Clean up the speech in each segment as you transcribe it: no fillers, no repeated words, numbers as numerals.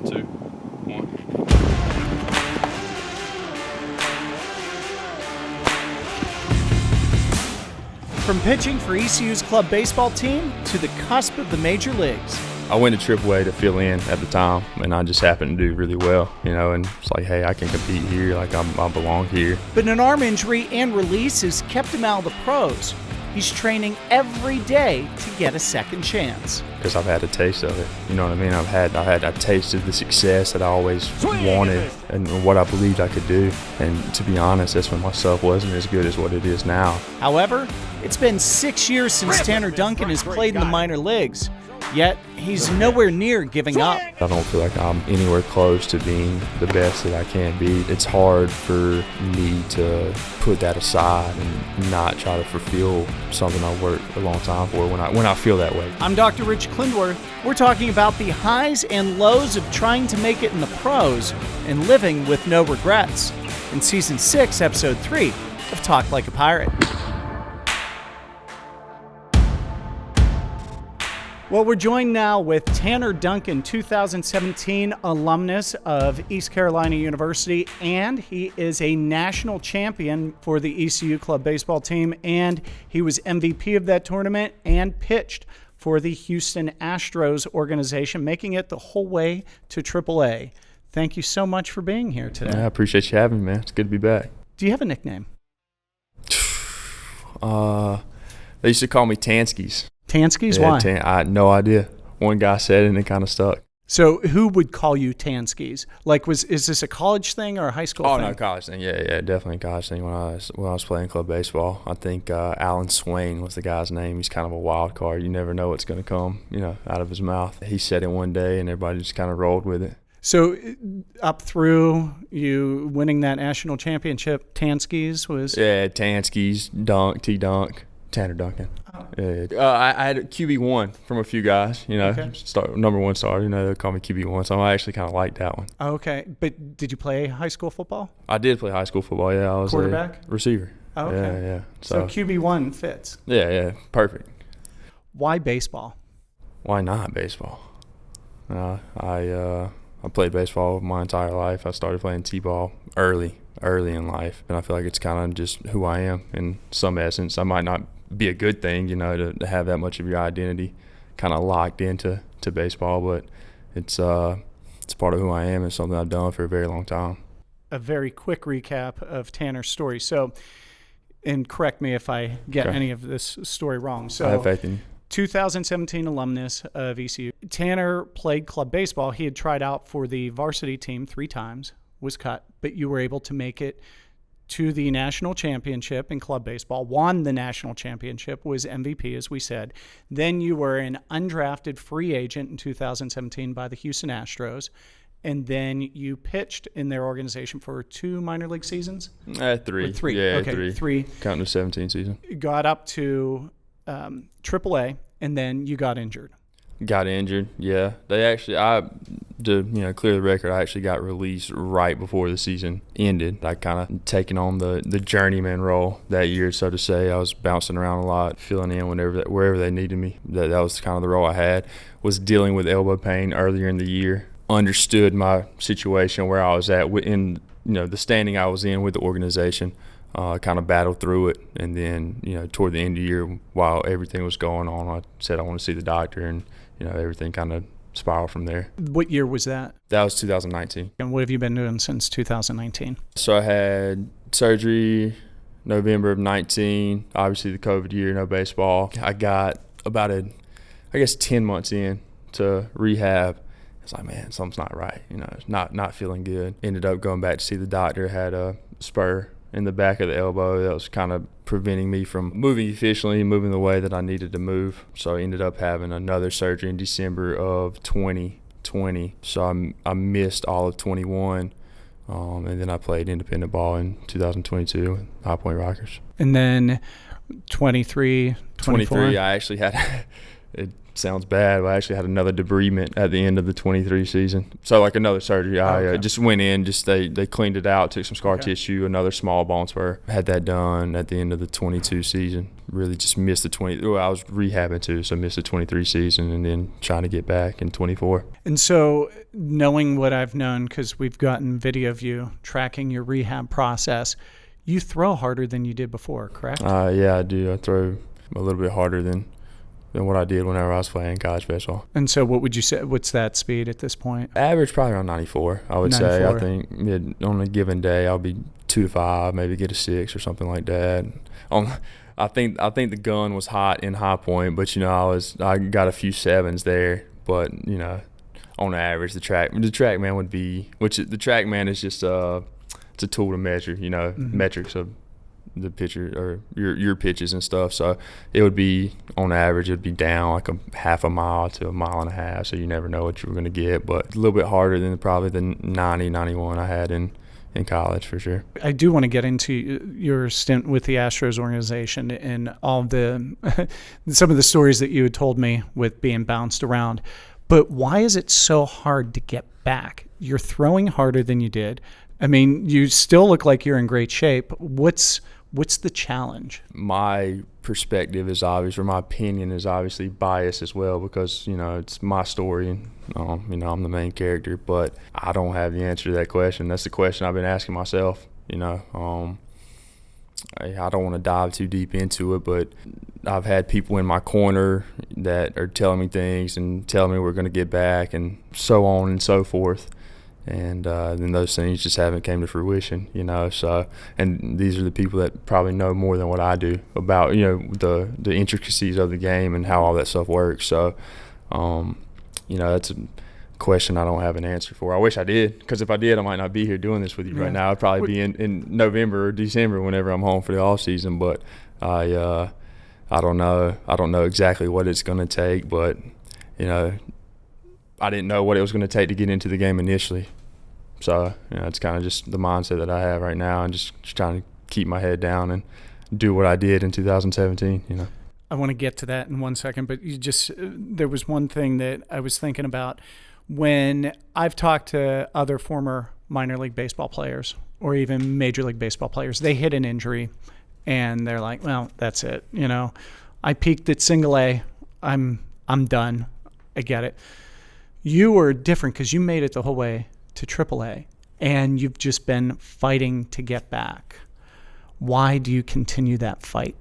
2, 1. From pitching for ECU's club baseball team to the cusp of the major leagues. I went to AAA to fill in at the time, and I just happened to do really well, and it's like, hey, I can compete here, like I belong here. But an arm injury and release has kept him out of the pros. He's training every day to get a second chance. Because I've had a taste of it, you know what I mean? I tasted the success that I always wanted and what I believed I could do. And to be honest, that's when my stuff wasn't as good as what it is now. However, it's been 6 years since Tanner Duncan has played in the minor leagues. Yet, he's nowhere near giving up. I don't feel like I'm anywhere close to being the best that I can be. It's hard for me to put that aside and not try to fulfill something I worked a long time for when I feel that way. I'm Dr. Rich Klindworth. We're talking about the highs and lows of trying to make it in the pros and living with no regrets in Season 6, Episode 3 of Talk Like a Pirate. Well, we're joined now with Tanner Duncan, 2017 alumnus of East Carolina University, and he is a national champion for the ECU Club Baseball team, and he was MVP of that tournament and pitched for the Houston Astros organization, making it the whole way to AAA. Thank you so much for being here today. Yeah, I appreciate you having me, man. It's good to be back. Do you have a nickname? They used to call me Tanskis. Tanskis? Yeah, Why? I had no idea. One guy said it and it kind of stuck. So who would call you Tanskis? Like, is this a college thing or a high school thing? Oh, no, college thing. Yeah, definitely a college thing when I was playing club baseball. I think Alan Swain was the guy's name. He's kind of a wild card. You never know what's going to come, out of his mouth. He said it one day and everybody just kind of rolled with it. So up through you winning that national championship, Tanskis was? Yeah, Tanskis, T-Dunk, Tanner Duncan. Oh. Yeah. I had QB1 from a few guys, Okay. Number one star, they call me QB1, so I actually kind of liked that one. Okay, but did you play high school football? I did play high school football, yeah. I was quarterback? A receiver. Oh, okay. Yeah. So QB1 fits. Yeah, perfect. Why baseball? Why not baseball? I played baseball my entire life. I started playing t-ball early in life, and I feel like it's kind of just who I am in some essence. I might not be a good thing, to have that much of your identity kind of locked into baseball, but it's part of who I am. It's something I've done for a very long time. A very quick recap of Tanner's story. So, and correct me if I get any of this story wrong. So, I have faith in you. 2017 alumnus of ECU. Tanner played club baseball. He had tried out for the varsity team 3 times, was cut, but you were able to make it to the national championship in club baseball, won the national championship, was MVP, as we said. Then you were an undrafted free agent in 2017 by the Houston Astros, and then you pitched in their organization for 2 minor league seasons? 3. Or 3. Yeah, okay, 3. Counting the 17 season. Got up to AAA, and then you got injured. Got injured, yeah. To clear the record, I actually got released right before the season ended. I kind of taken on the journeyman role that year, so to say. I was bouncing around a lot, filling in wherever they needed me. That was kind of the role I had. Was dealing with elbow pain earlier in the year. Understood my situation, where I was at in the standing I was in with the organization. Kind of battled through it, and then toward the end of the year, while everything was going on, I said I want to see the doctor, and everything kind of spiraled from there. What year was that? That was 2019. And what have you been doing since 2019? So I had surgery November of 19. Obviously the COVID year, no baseball. I got about 10 months in to rehab. It's like, man, something's not right. Not feeling good. Ended up going back to see the doctor. Had a spur in the back of the elbow that was kind of preventing me from moving efficiently, moving the way that I needed to move. So I ended up having another surgery in December of 2020. So I missed all of 21, and then I played independent ball in 2022 with High Point Rockers. And then 23, 24? 23, I actually had sounds bad, but I actually had another debridement at the end of the 23 season. So like another surgery. I just went in, they cleaned it out, took some scar tissue, another small bone spur. Had that done at the end of the 22 season. Really just missed the 20. Well, I was rehabbing too, so missed the 23 season and then trying to get back in 24. And so knowing what I've known, because we've gotten video of you tracking your rehab process, you throw harder than you did before, correct? Yeah, I do. I throw a little bit harder than what I did whenever I was playing college baseball. And so what would you say, what's that speed at this point? Average probably around 94, I would 94. say. I think on a given day I'll be 2 to 5, maybe get a 6 or something like that. I think the gun was hot in High Point, but I got a few 7s there. But on average, the TrackMan would be, which the TrackMan is just it's a tool to measure metrics of the pitcher or your pitches and stuff. So it would be, on average, it would be down like a half a mile to a mile and a half. So you never know what you were going to get, but a little bit harder than probably the 90, 91 I had in college for sure. I do want to get into your stint with the Astros organization and all the some of the stories that you had told me with being bounced around. But why is it so hard to get back? You're throwing harder than you did. I mean, you still look like you're in great shape. What's the challenge? My perspective is obvious, or my opinion is obviously biased as well, because it's my story and I'm the main character. But I don't have the answer to that question. That's the question I've been asking myself. I don't want to dive too deep into it, but I've had people in my corner that are telling me things and telling me we're going to get back and so on and so forth. And then those things just haven't came to fruition, So, and these are the people that probably know more than what I do about, the intricacies of the game and how all that stuff works. So, that's a question I don't have an answer for. I wish I did, because if I did, I might not be here doing this with you right now. I'd probably be in November or December whenever I'm home for the off season. But I don't know. I don't know exactly what it's going to take, but I didn't know what it was going to take to get into the game initially. So, it's kind of just the mindset that I have right now, and just trying to keep my head down and do what I did in 2017, I want to get to that in 1 second, but there was one thing that I was thinking about. When I've talked to other former minor league baseball players or even major league baseball players, they hit an injury and they're like, well, that's it. I peaked at single A. I'm done. I get it. You were different because you made it the whole way to AAA, and you've just been fighting to get back. Why do you continue that fight?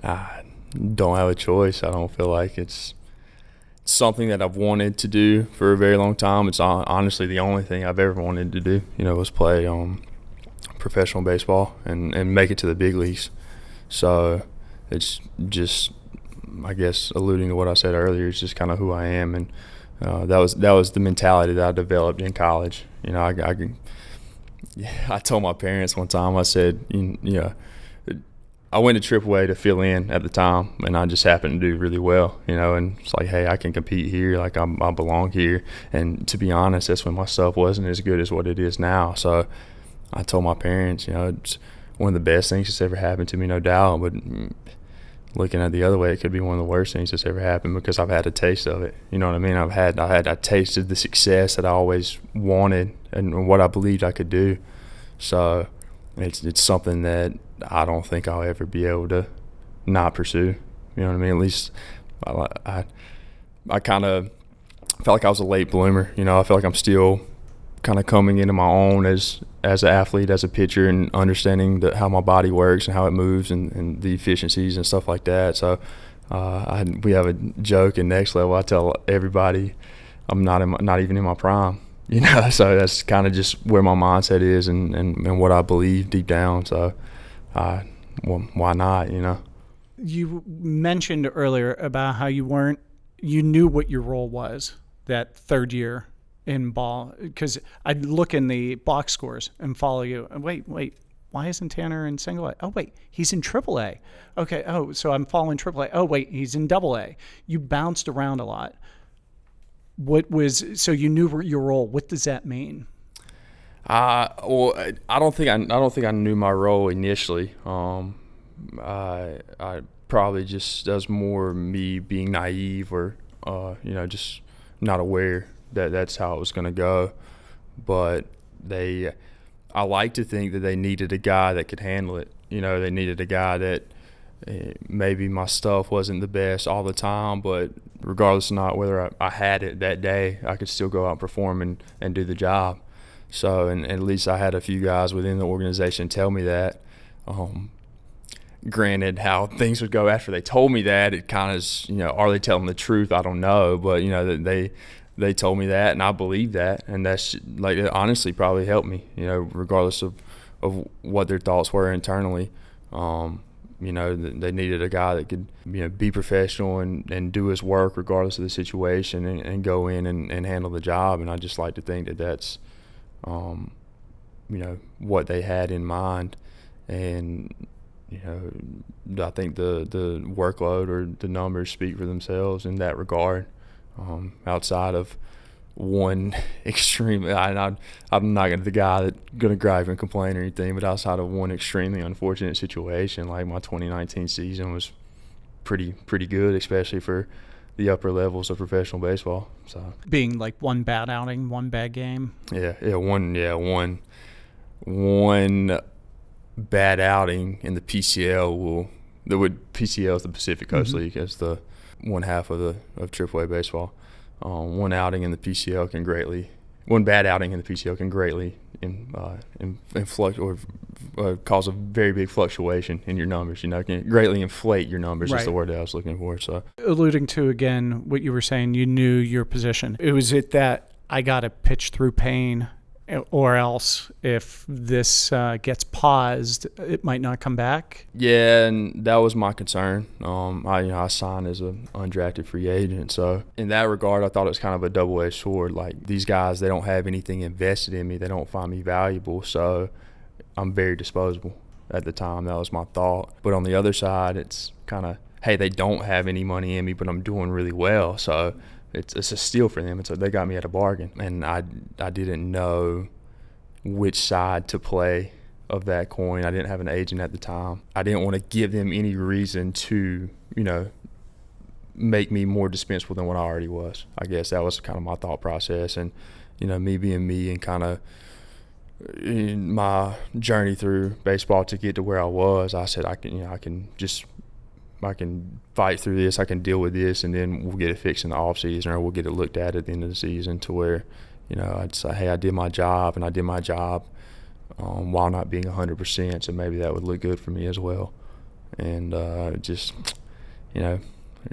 I don't have a choice. I don't feel like it's something that I've wanted to do for a very long time. It's honestly the only thing I've ever wanted to do, was play professional baseball and make it to the big leagues. So it's just, I guess, alluding to what I said earlier, it's just kind of who I am. And that was the mentality that I developed in college. I told my parents one time, I said, I went to AAA to fill in at the time, and I just happened to do really well, and it's like, hey, I can compete here, like I belong here. And to be honest, that's when my stuff wasn't as good as what it is now. So I told my parents, it's one of the best things that's ever happened to me, no doubt, but looking at the other way, it could be one of the worst things that's ever happened, because I've had a taste of it. You know what I mean? I tasted the success that I always wanted and what I believed I could do. So it's something that I don't think I'll ever be able to not pursue. You know what I mean? At least I kind of felt like I was a late bloomer. I feel like I'm still kind of coming into my own as an athlete, as a pitcher, and understanding how my body works and how it moves and the efficiencies and stuff like that. So we have a joke in Next Level. I tell everybody I'm not even in my prime. So that's kind of just where my mindset is and what I believe deep down. So why not, You mentioned earlier about how you knew what your role was that third year in ball, because I'd look in the box scores and follow you. And wait, why isn't Tanner in single A? Oh, wait, he's in triple A. Okay, oh, so I'm following triple A. Oh, wait, he's in double A. You bounced around a lot. So you knew your role. What does that mean? Well, I don't think I knew my role initially. I probably just that was more me being naive or just not aware that that's how it was going to go. But I like to think that they needed a guy that could handle it. They needed a guy that maybe my stuff wasn't the best all the time, but regardless of not whether I had it that day, I could still go out and perform and do the job. So, and at least I had a few guys within the organization tell me that. Granted, how things would go after they told me that, it kind of, are they telling the truth? I don't know, but they told me that, and I believe that, and that's like it honestly probably helped me, regardless of what their thoughts were internally. They needed a guy that could be professional and do his work regardless of the situation and go in and handle the job. And I just like to think that that's what they had in mind. And I think the workload or the numbers speak for themselves in that regard. Outside of one extremely, I'm not gonna the guy that's gonna gripe and complain or anything, but outside of one extremely unfortunate situation, like my 2019 season was pretty good, especially for the upper levels of professional baseball. So being like one bad outing, one bad game. One bad outing in the PCL PCL is the Pacific Coast League as the one half of AAA baseball. One bad outing in the PCL can greatly influx or cause a very big fluctuation in your numbers. Can greatly inflate your numbers. Right. Is the word that I was looking for. So, alluding to again what you were saying, you knew your position. Was it that I got to pitch through pain, or else if this gets paused, it might not come back? Yeah, and that was my concern. I signed as an undrafted free agent, so in that regard, I thought it was kind of a double-edged sword. Like, these guys, they don't have anything invested in me. They don't find me valuable, so I'm very disposable. At the time, that was my thought. But on the other side, it's kind of, hey, they don't have any money in me, but I'm doing really well, so it's a steal for them. They got me at a bargain, and I didn't know which side to play of that coin. I didn't have an agent at the time. I didn't want to give them any reason to, make me more dispensable than what I already was. I guess that was kind of my thought process, and me being me and kind of in my journey through baseball to get to where I was, I said I can fight through this, I can deal with this, and then we'll get it fixed in the off season, or we'll get it looked at the end of the season to where, I'd say, hey, I did my job, and I did my job while not being 100%, so maybe that would look good for me as well. And you're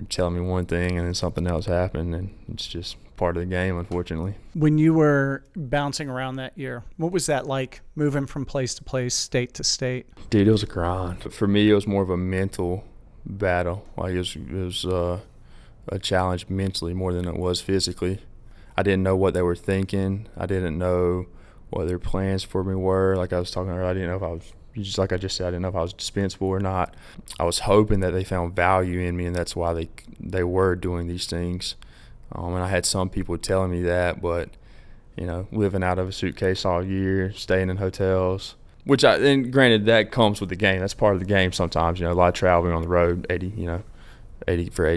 telling me one thing and then something else happened, and it's just part of the game, unfortunately. When you were bouncing around that year, what was that like, moving from place to place, state to state? Dude, it was a grind. For me, it was more of a mental battle. Like, it was a challenge mentally more than it was physically. I didn't know what they were thinking. I didn't know what their plans for me were. Like I was talking earlier, I didn't know if I was, just like I just said, I didn't know if I was dispensable or not. I was hoping that they found value in me, and that's why they were doing these things. And I had some people telling me that, but, living out of a suitcase all year, staying in hotels, and granted, that comes with the game. That's part of the game sometimes, a lot of traveling on the road, 80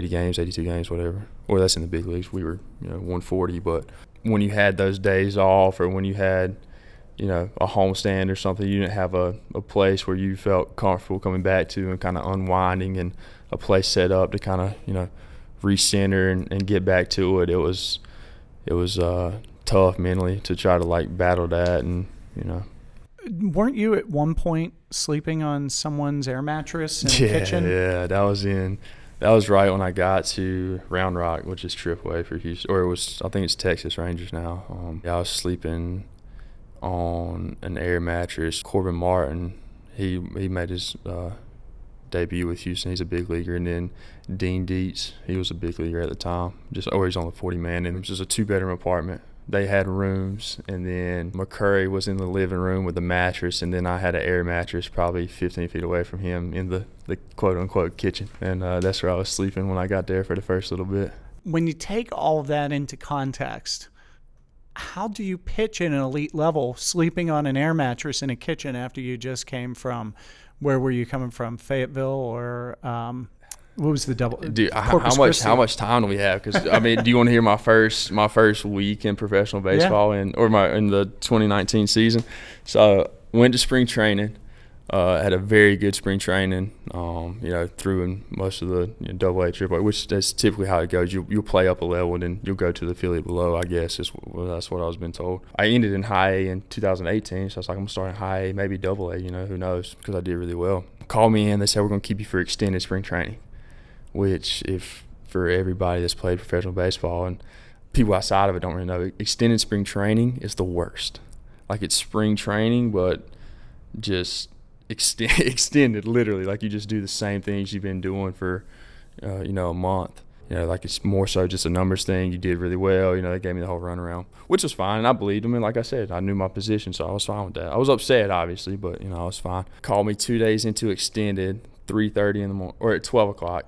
games, 82 games, whatever. Or that's in the big leagues. We were, 140. But when you had those days off, or when you had, a homestand or something, you didn't have a place where you felt comfortable coming back to and kind of unwinding, and a place set up to kind of, recenter and get back to it. It was tough mentally to try to battle that, and Weren't you at one point sleeping on someone's air mattress in the kitchen? Yeah, that was right when I got to Round Rock, which is AAA for Houston, or I think it's Texas Rangers now. I was sleeping on an air mattress. Corbin Martin, he made his debut with Houston. He's a big leaguer. And then Dean Dietz, he was a big leaguer at the time. He's on the 40-man, and it was just a 2-bedroom apartment. They had rooms, and then McCurry was in the living room with the mattress, and then I had an air mattress probably 15 feet away from him in the quote-unquote kitchen. And that's where I was sleeping when I got there for the first little bit. When you take all of that into context, how do you pitch at an elite level sleeping on an air mattress in a kitchen after you just came from, where were you coming from, Fayetteville or What was the double? Dude, how much time do we have? Because I mean, do you want to hear my first week in professional baseball in the 2019 season? So went to spring training. Had a very good spring training. Threw in most of the double A, triple A, which that's typically how it goes. You'll play up a level and then you'll go to the affiliate below. I guess that's what I was been told. I ended in high A in 2018, so I was like, I'm gonna start in high A, maybe double A. Who knows? Because I did really well. Called me in. They said we're gonna keep you for extended spring training. Which, if for everybody that's played professional baseball and people outside of it don't really know, extended spring training is the worst. Like, it's spring training, but just extended, literally. Like, you just do the same things you've been doing for, a month. Like, it's more so just a numbers thing. You did really well. They gave me the whole runaround, which was fine. And I believed them. And like I said, I knew my position, so I was fine with that. I was upset, obviously, but, I was fine. Called me 2 days into extended, 3:30 in the morning, or at 12 o'clock.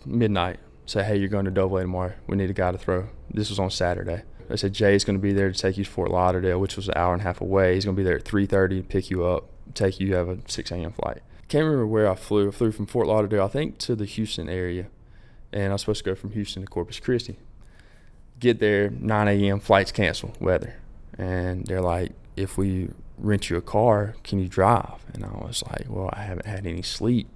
Midnight, say, hey, you're going to Double A tomorrow. We need a guy to throw. This was on Saturday. They said Jay's going to be there to take you to Fort Lauderdale, which was an hour and a half away. He's going to be there at 3:30 to pick you up, take you. You have a 6 a.m. flight. Can't remember where I flew. I flew from Fort Lauderdale, I think, to the Houston area, and I was supposed to go from Houston to Corpus Christi. Get there, 9 a.m. flights canceled, weather, and they're like, if we rent you a car, can you drive? And I was like, well, I haven't had any sleep.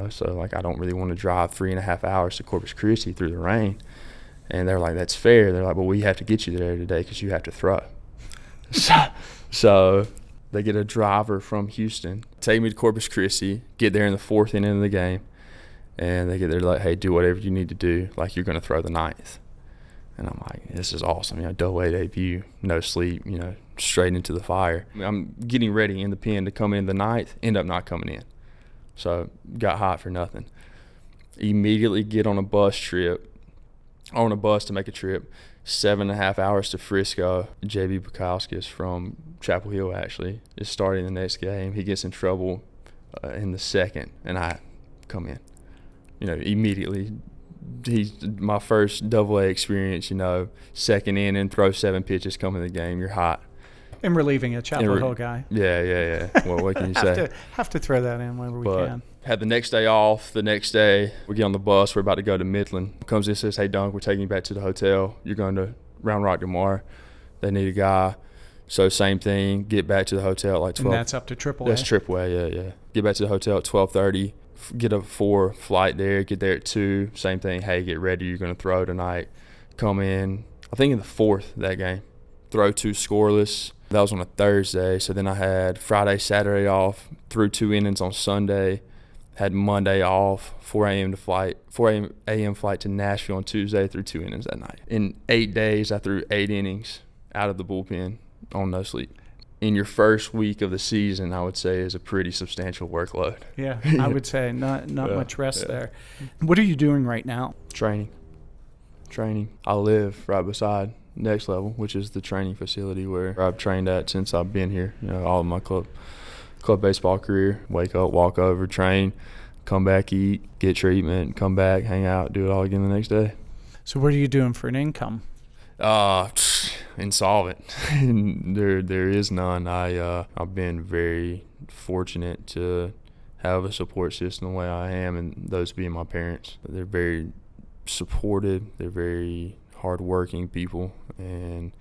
So like, I don't really want to drive 3.5 hours to Corpus Christi through the rain. And they're like, that's fair. They're like, well, we have to get you there today because you have to throw. So they get a driver from Houston, take me to Corpus Christi, get there in the 4th inning of the game, and they get there like, hey, do whatever you need to do, like you're going to throw the 9th. And I'm like, this is awesome. Double A debut, no sleep, straight into the fire. I'm getting ready in the pen to come in the 9th, end up not coming in. So got hot for nothing. Immediately get on a bus to make a trip, 7.5 hours to Frisco. JB Bukowskis from Chapel Hill actually is starting the next game. He gets in trouble in the 2nd, and I come in. Immediately. He's my first Double A experience. 2nd inning, throw 7 pitches, come in the game. You're hot. And relieving a Chapel Hill guy. Yeah. Well, what can you say? Have to throw that in whenever we can. Had the next day off. The next day, we get on the bus. We're about to go to Midland. Comes in and says, hey, Duncan, we're taking you back to the hotel. You're going to Round Rock tomorrow. They need a guy. So same thing. Get back to the hotel at like 12. And that's up to AAA. That's AAA, yeah. Get back to the hotel at 12:30. Get a 4 flight there. Get there at 2. Same thing. Hey, get ready. You're going to throw tonight. Come in, I think in the 4th that game. Throw 2 scoreless. That was on a Thursday. So then I had Friday, Saturday off. Threw 2 innings on Sunday. Had Monday off. 4 a.m. flight to Nashville on Tuesday. Threw 2 innings that night. In 8 days, I threw 8 innings out of the bullpen on no sleep. In your first week of the season, I would say is a pretty substantial workload. Yeah, I would say not much rest there. What are you doing right now? Training. I live right beside Next Level, which is the training facility where I've trained at since I've been here. All of my club baseball career. Wake up, walk over, train, come back, eat, get treatment, come back, hang out, do it all again the next day. So what are you doing for an income? Insolvent. There is none. I've been very fortunate to have a support system the way I am, and those being my parents. They're very supportive. They're very hardworking people, and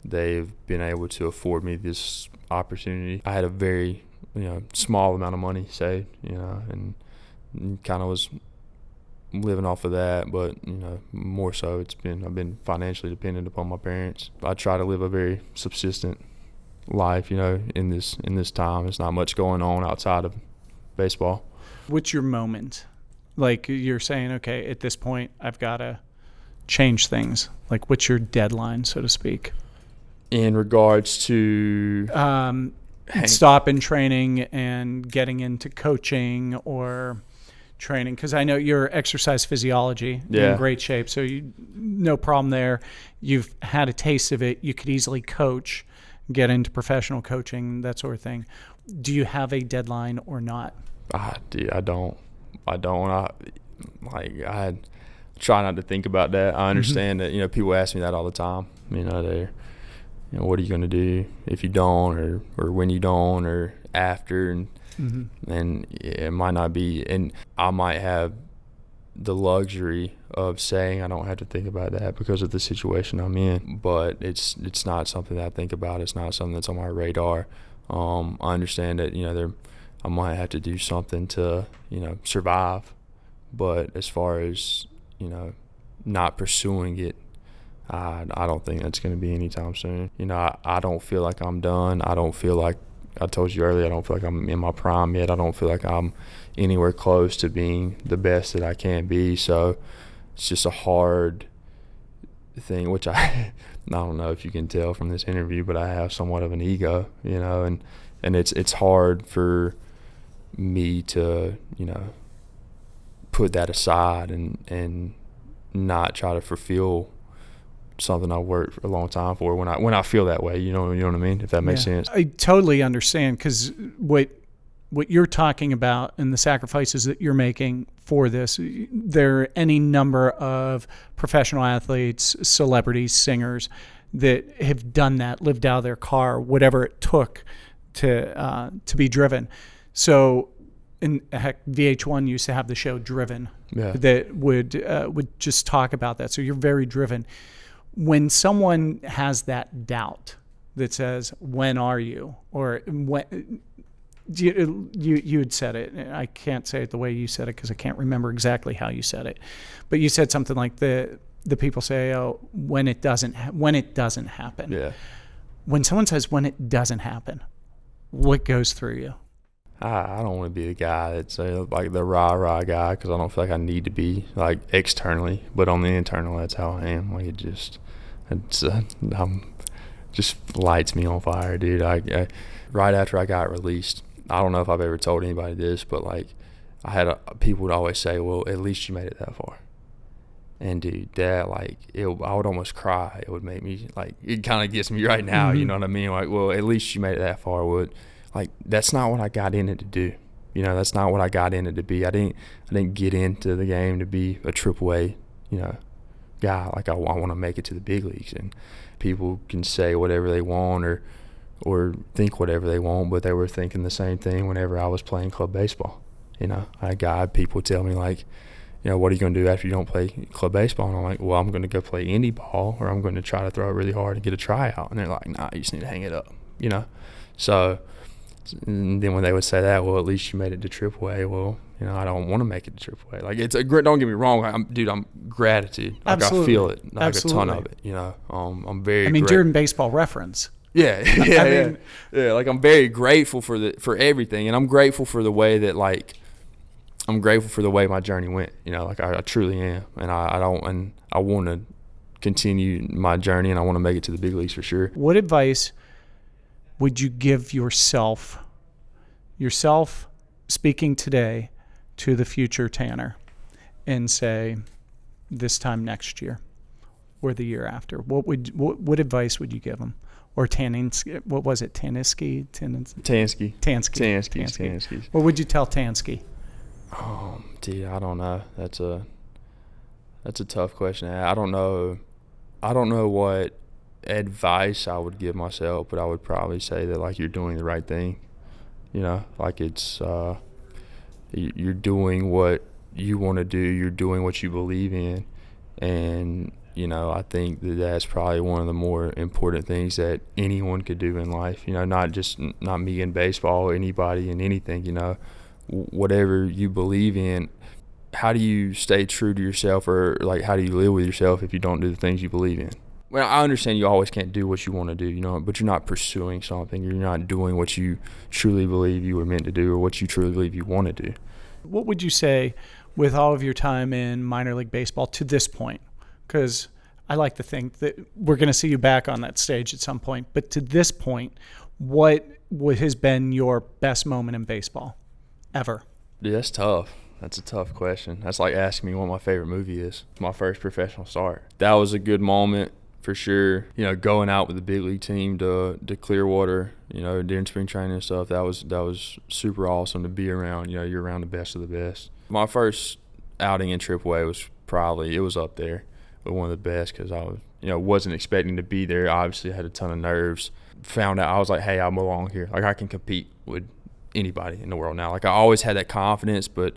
they've been able to afford me this opportunity. I had a very small amount of money saved, and kind of was living off of that, but more so I've been financially dependent upon my parents. I try to live a very subsistent life, in this time. There's not much going on outside of baseball. What's your moment? Like, you're saying, okay, at this point I've got to change things. Like, what's your deadline, so to speak? In regards to stopping training and getting into coaching or training, because I know your exercise physiology in great shape, so no problem there. You've had a taste of it. You could easily coach, get into professional coaching, that sort of thing. Do you have a deadline or not? I don't. I try not to think about that. I understand that people ask me that all the time. What are you going to do if you don't, or when you don't, or after, and it might not be, and I might have the luxury of saying I don't have to think about that because of the situation I'm in. But it's not something that I think about. It's not something that's on my radar. I understand that, I might have to do something to, survive. But as far as, not pursuing it, I don't think that's going to be anytime soon. I don't feel like I'm done. I don't feel like, I told you earlier, I don't feel like I'm in my prime yet. I don't feel like I'm anywhere close to being the best that I can be. So it's just a hard thing, which I don't know if you can tell from this interview, but I have somewhat of an ego, and it's hard for me to, put that aside and not try to fulfill something I worked a long time for when I feel that way, you know what I mean, if that makes sense. I totally understand, because what you're talking about and the sacrifices that you're making for this, there are any number of professional athletes, celebrities, singers that have done that, lived out of their car, whatever it took to be driven. So, in heck, VH1 used to have the show Driven, that would just talk about that. So you're very driven. When someone has that doubt that says, "When are you?" or "When," you had said it. I can't say it the way you said it because I can't remember exactly how you said it, but you said something like the people say, "Oh, when it doesn't happen." Yeah. When someone says when it doesn't happen, what goes through you? I don't want to be the guy that's like the rah-rah guy, because I don't feel like I need to be like externally, but on the internal, that's how I am. Like just lights me on fire, dude. I right after I got released, I don't know if I've ever told anybody this, but like I had people would always say, "Well, at least you made it that far." And dude, that I would almost cry. It would make me it kind of gets me right now. Mm-hmm. You know what I mean? Like, well, at least you made it that far. That's not what I got in it to do. That's not what I got in it to be. I didn't get into the game to be a AAA, guy. Like I want to make it to the big leagues, and people can say whatever they want or think whatever they want, but they were thinking the same thing whenever I was playing club baseball. I got people tell me what are you going to do after you don't play club baseball? And I'm like, well, I'm going to go play indie ball, or I'm going to try to throw it really hard and get a tryout. And they're like, nah, you just need to hang it up, So, and then when they would say that, well, at least you made it to AAA. Well, I don't want to make it to AAA. Like it's a great. Don't get me wrong, I'm gratitude. Like Absolutely. I feel it, like Absolutely. a ton of it. I'm very. I mean, during Baseball Reference. Yeah, yeah. Like I'm very grateful for everything, and I'm grateful for the way that I'm grateful for the way my journey went. Like I truly am, and I want to continue my journey, and I want to make it to the big leagues for sure. What advice would you give yourself speaking today to the future Tanner, and say this time next year or the year after? What advice would you give him? Or Tansky? What was it? Tansky. What would you tell Tansky? Dude, I don't know. That's a tough question. I don't know what advice I would give myself, but I would probably say that you're doing the right thing. It's you're doing what you want to do. You're doing what you believe in, and I think that's probably one of the more important things that anyone could do in life. Not me in baseball, anybody in anything. Whatever you believe in, how do you stay true to yourself, or how do you live with yourself if you don't do the things you believe in? Well, I understand you always can't do what you want to do, but you're not pursuing something. You're not doing what you truly believe you were meant to do, or what you truly believe you want to do. What would you say, with all of your time in minor league baseball to this point? Because I like to think that we're going to see you back on that stage at some point. But to this point, what has been your best moment in baseball ever? Dude, that's tough. That's a tough question. That's like asking me what my favorite movie is. My first professional start. That was a good moment for sure. Going out with the big league team to Clearwater, during spring training and stuff, that was super awesome to be around. You're around the best of the best. My first outing in AAA was up there with one of the best, because I was, wasn't expecting to be there. Obviously, I had a ton of nerves. Found out, I was like, hey, I belong here. I can compete with anybody in the world now. I always had that confidence, but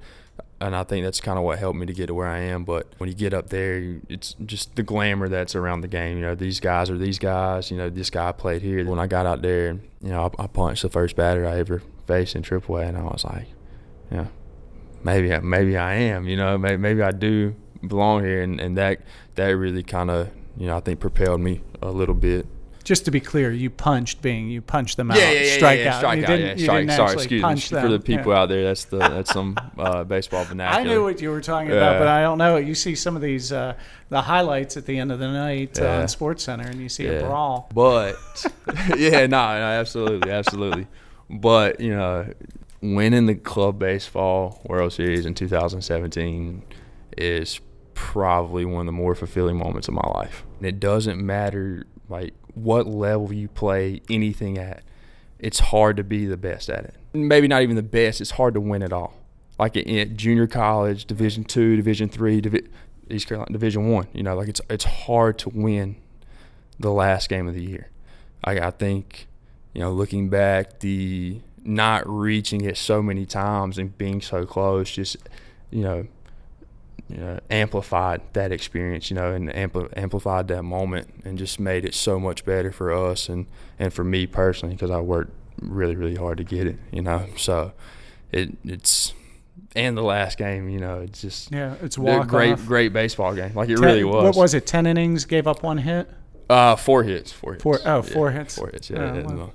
and I think that's kind of what helped me to get to where I am. But when you get up there, it's just the glamour that's around the game. You know, these guys are these guys. You know, this guy played here. When I got out there, you know, I punched the first batter I ever faced in AAA, and I was like, yeah, maybe I am. You know, maybe I do belong here, and that really kind of, you know, I think propelled me a little bit. Just to be clear, you punched them out, strike out. You didn't Sorry, excuse me. them. For the people out there, that's some baseball vernacular. I knew what you were talking about, but I don't know it. You see some of these the highlights at the end of the night on SportsCenter, and you see a brawl. But no, absolutely. But you know, winning the Club Baseball World Series in 2017 is probably one of the more fulfilling moments of my life. And it doesn't matter like what level you play anything at, it's hard to be the best at it. Maybe not even the best, it's hard to win it all. Like in junior college, Division II, Division III, East Carolina, Division I, you know, like it's hard to win the last game of the year. I think, you know, looking back, the not reaching it so many times and being so close just, you know, amplified that experience, you know, and amplified that moment, and just made it so much better for us and for me personally, because I worked really, really hard to get it, you know. So it's and the last game, you know, it's just it's a great baseball game. Like it really was. What was it? 10 innings, gave up 1 hit. 4 hits. 4 hits. 4 hits. 4 hits. Yeah. Wow.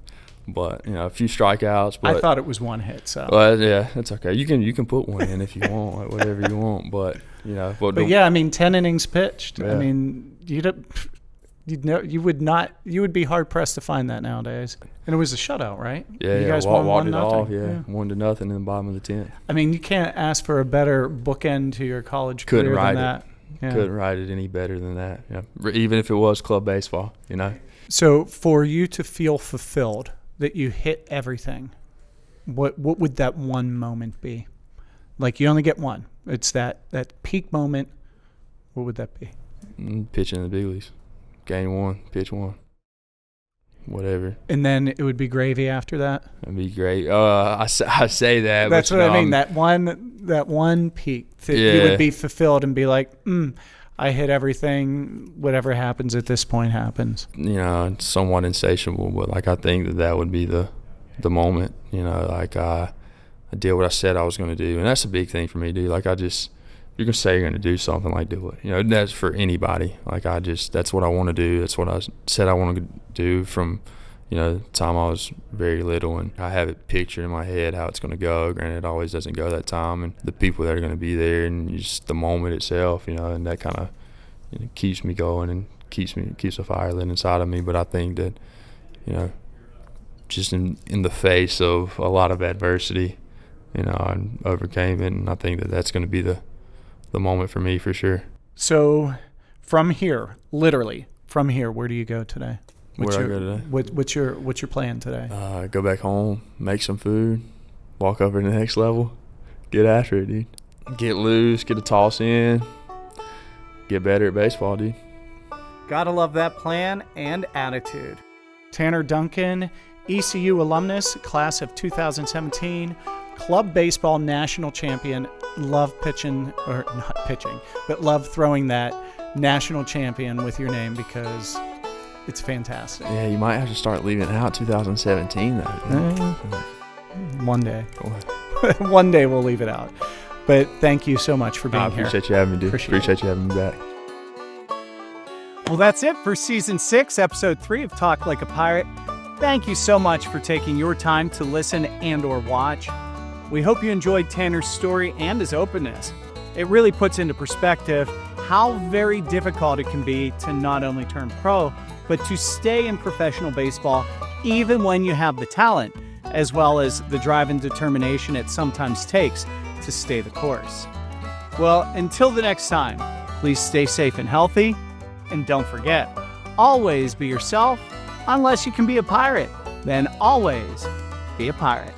But you know, a few strikeouts. But I thought it was 1 hit. So. Well, yeah, that's okay. You can put one in if you want, like whatever you want. But you know, but yeah, I mean, 10 innings pitched. Yeah. I mean, you would be hard pressed to find that nowadays. And it was a shutout, right? Yeah, you guys walked it 1-0. off. Yeah, 1-0 in the bottom of the 10th. I mean, you can't ask for a better bookend to your college career than that. Yeah. Couldn't write it any better than that. Yeah, even if it was club baseball, you know. So for you to feel fulfilled that you hit everything, what would that one moment be? Like you only get one. It's that peak moment. What would that be? Pitching in the big leagues. Game 1, pitch 1. Whatever. And then it would be gravy after that? It'd be great. I say that. That's what I mean. That one peak that you would be fulfilled and be like, I hit everything. Whatever happens at this point happens. You know, it's somewhat insatiable, but like I think that would be the moment. You know, like I did what I said I was going to do, and that's a big thing for me, dude. Like you can say you're going to do something, like do it. You know, that's for anybody. Like that's what I want to do. That's what I said I wanted to do from, you know, the time I was very little, and I have it pictured in my head how it's going to go. Granted, it always doesn't go that time, and the people that are going to be there, and just the moment itself, you know, and that kind of keeps me going and keeps a fire lit inside of me. But I think that, you know, just in the face of a lot of adversity, you know, I overcame it, and I think that's going to be the moment for me for sure. So from here, literally from here, where do you go today? What's your plan today? Go back home, make some food, walk over to the next level, get after it, dude. Get loose, get a toss in, get better at baseball, dude. Gotta love that plan and attitude. Tanner Duncan, ECU alumnus, class of 2017, club baseball national champion. Love pitching, or not pitching, but love throwing that national champion with your name because it's fantastic. Yeah, you might have to start leaving out 2017 though. One day. One day we'll leave it out. But thank you so much for being here. I appreciate you having me, dude. Appreciate you having me back. Well, that's it for Season 6, Episode 3 of Talk Like a Pirate. Thank you so much for taking your time to listen and or watch. We hope you enjoyed Tanner's story and his openness. It really puts into perspective how very difficult it can be to not only turn pro, but to stay in professional baseball even when you have the talent, as well as the drive and determination it sometimes takes to stay the course. Well, until the next time, please stay safe and healthy, and don't forget, always be yourself. Unless you can be a pirate, then always be a pirate.